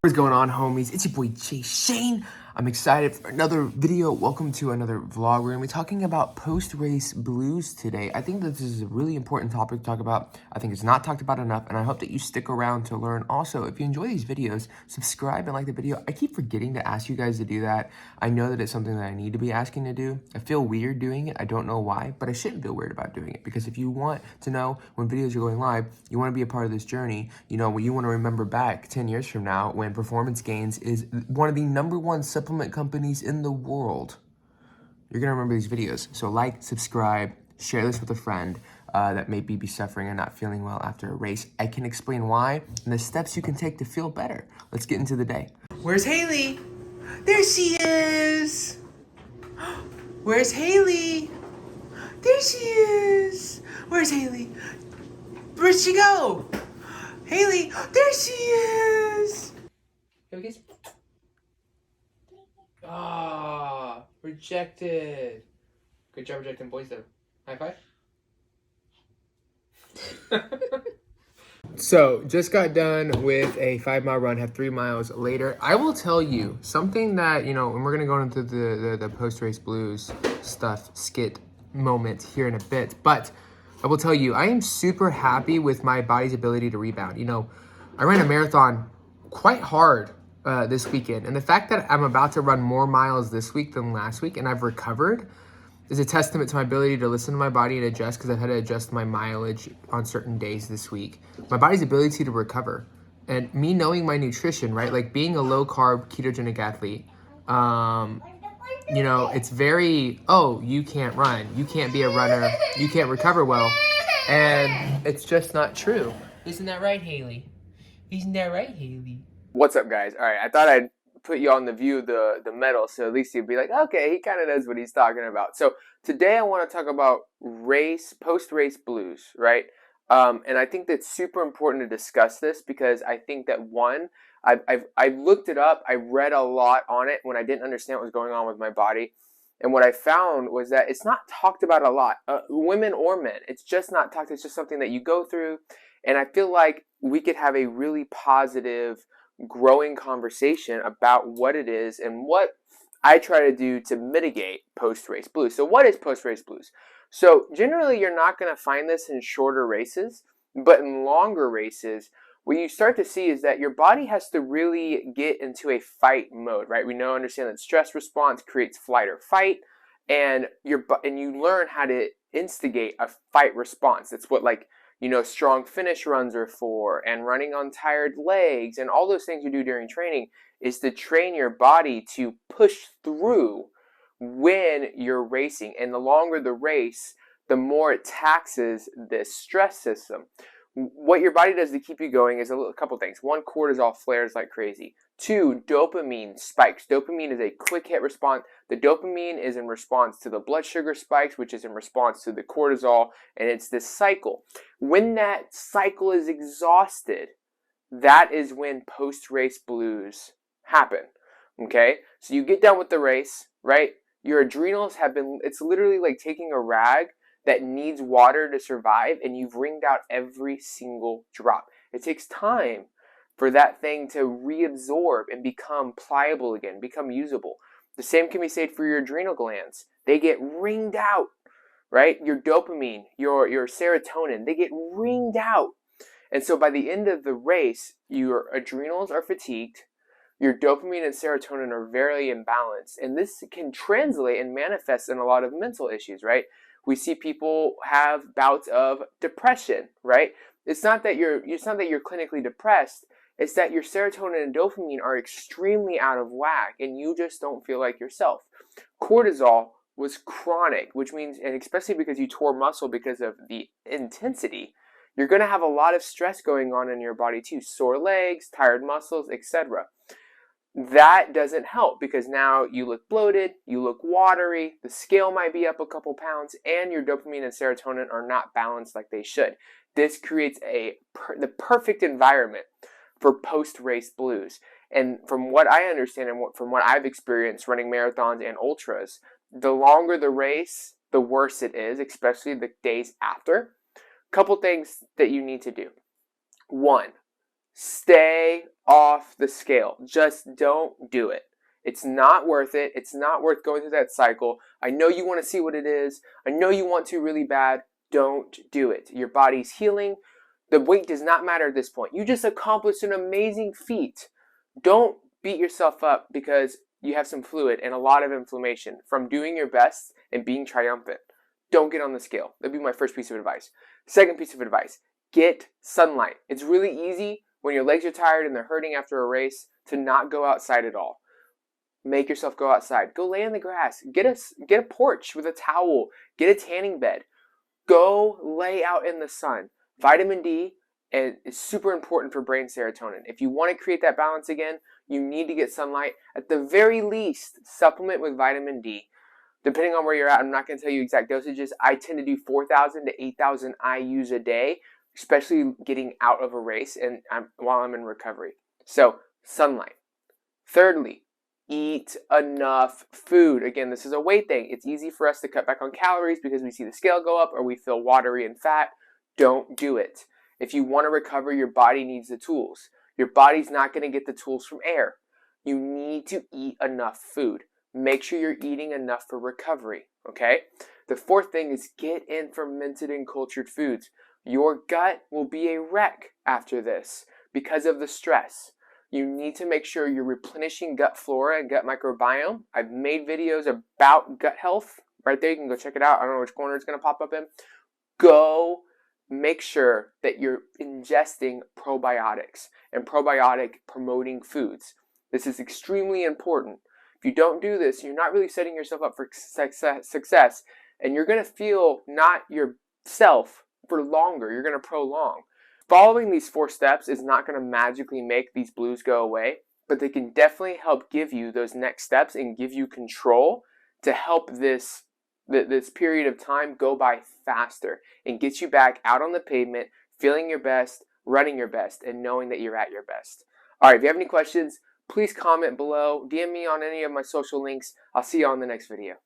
What's going on, homies? It's your boy Jay Shane. I'm excited for another video. Welcome to another vlog. We're going to be talking about post-race blues today. I think that this is a really important topic to talk about. I think it's not talked about enough, and I hope that you stick around to learn. Also, if you enjoy these videos, subscribe and like the video. I keep forgetting to ask you guys to do that. I know that it's something that I need to be asking to do. I feel weird doing it. I don't know why, but I shouldn't feel weird about doing it, because if you want to know when videos are going live, you want to be a part of this journey, you know, when you want to remember back 10 years from now when Performance Gains is one of the #1 supplement companies in the world, you're gonna remember these videos. So like, subscribe, share this with a friend that may be suffering and not feeling well after a race. I can explain why and the steps you can take to feel better. Let's get into the day. Where's Haley? There she is. Where's Haley? There she is. Where's Haley? Where'd she go? Haley, there she is. Here we go. Ah, rejected. Good job rejecting boys though. High five. So, just got done with a 5-mile run, have 3 miles later. I will tell you something that, you know, and we're going to go into the post-race blues stuff, skit moment here in a bit, but I will tell you, I am super happy with my body's ability to rebound. You know, I ran a marathon quite hard this weekend, and the fact that I'm about to run more miles this week than last week and I've recovered is a testament to my ability to listen to my body and adjust, because I've had to adjust my mileage on certain days this week. My body's ability to recover, and me knowing my nutrition, right? Like being a low carb ketogenic athlete, you know, it's very, oh, you can't run, you can't be a runner, you can't recover well, and it's just not true. Isn't that right, Haley? Isn't that right, Haley? What's up, guys? All right, I thought I'd put you on the view of the medal, so at least you'd be like, okay, he kind of knows what he's talking about. So today I want to talk about post-race blues, right? And I think that's super important to discuss this, because I think that one, I've looked it up, I read a lot on it when I didn't understand what was going on with my body. And what I found was that it's not talked about a lot, women or men. It's just not talked. It's just something that you go through. And I feel like we could have a really positive, growing conversation about what it is and what I try to do to mitigate post-race blues. So what is post-race blues? So generally you're not going to find this in shorter races, but in longer races, what you start to see is that your body has to really get into a fight mode, right? We understand that stress response creates flight or fight, and you learn how to instigate a fight response. That's what, like, you know, strong finish runs are for, and running on tired legs, and all those things you do during training is to train your body to push through when you're racing. And the longer the race, the more it taxes this stress system. What your body does to keep you going is a couple things. One, cortisol flares like crazy. 2, dopamine spikes. Dopamine is a quick hit response. The dopamine is in response to the blood sugar spikes, which is in response to the cortisol, and it's this cycle. When that cycle is exhausted, that is when post-race blues happen, okay? So you get done with the race, right? Your adrenals it's literally like taking a rag that needs water to survive, and you've wringed out every single drop. It takes time for that thing to reabsorb and become pliable again, become usable. The same can be said for your adrenal glands. They get wringed out, right? Your dopamine, your serotonin, they get wringed out. And so by the end of the race, your adrenals are fatigued, your dopamine and serotonin are very imbalanced, and this can translate and manifest in a lot of mental issues, right? We see people have bouts of depression, right? It's not that you're clinically depressed. It's that your serotonin and dopamine are extremely out of whack, and you just don't feel like yourself. Cortisol was chronic, which means, and especially because you tore muscle because of the intensity, you're going to have a lot of stress going on in your body too. Sore legs, tired muscles, etc. That doesn't help, because now you look bloated, you look watery, the scale might be up a couple pounds, and your dopamine and serotonin are not balanced like they should. This creates the perfect environment for post-race blues. And from what I understand and from what I've experienced running marathons and ultras, the longer the race, the worse it is, especially the days after. Couple things that you need to do. 1, stay off the scale. Just don't do it. It's not worth it. It's not worth going through that cycle. I know you want to see what it is. I know you want to really bad. Don't do it. Your body's healing. The weight does not matter at this point. You just accomplished an amazing feat. Don't beat yourself up because you have some fluid and a lot of inflammation from doing your best and being triumphant. Don't get on the scale. That'd be my first piece of advice. Second piece of advice, get sunlight. It's really easy when your legs are tired and they're hurting after a race to not go outside at all. Make yourself go outside. Go lay in the grass. Get a porch with a towel. Get a tanning bed. Go lay out in the sun. Vitamin D is super important for brain serotonin. If you want to create that balance again, you need to get sunlight. At the very least, supplement with vitamin D. Depending on where you're at, I'm not going to tell you exact dosages. I tend to do 4,000 to 8,000 IUs a day, especially getting out of a race and while I'm in recovery. So, sunlight. Thirdly, eat enough food. Again, this is a weight thing. It's easy for us to cut back on calories because we see the scale go up or we feel watery and fat. Don't do it. If you want to recover, your body needs the tools. Your body's not going to get the tools from air. You need to eat enough food. Make sure you're eating enough for recovery, okay? The fourth thing is get in fermented and cultured foods. Your gut will be a wreck after this because of the stress. You need to make sure you're replenishing gut flora and gut microbiome. I've made videos about gut health. Right there, you can go check it out. I don't know which corner it's going to pop up in. Go make sure that you're ingesting probiotics and probiotic promoting foods. This is extremely important. If you don't do this, you're not really setting yourself up for success, and you're going to feel not yourself for longer. You're going to prolong. Following these 4 steps is not going to magically make these blues go away, but they can definitely help give you those next steps and give you control to help this period of time go by faster and get you back out on the pavement, feeling your best, running your best, and knowing that you're at your best. All right, if you have any questions, please comment below, DM me on any of my social links. I'll see you on the next video.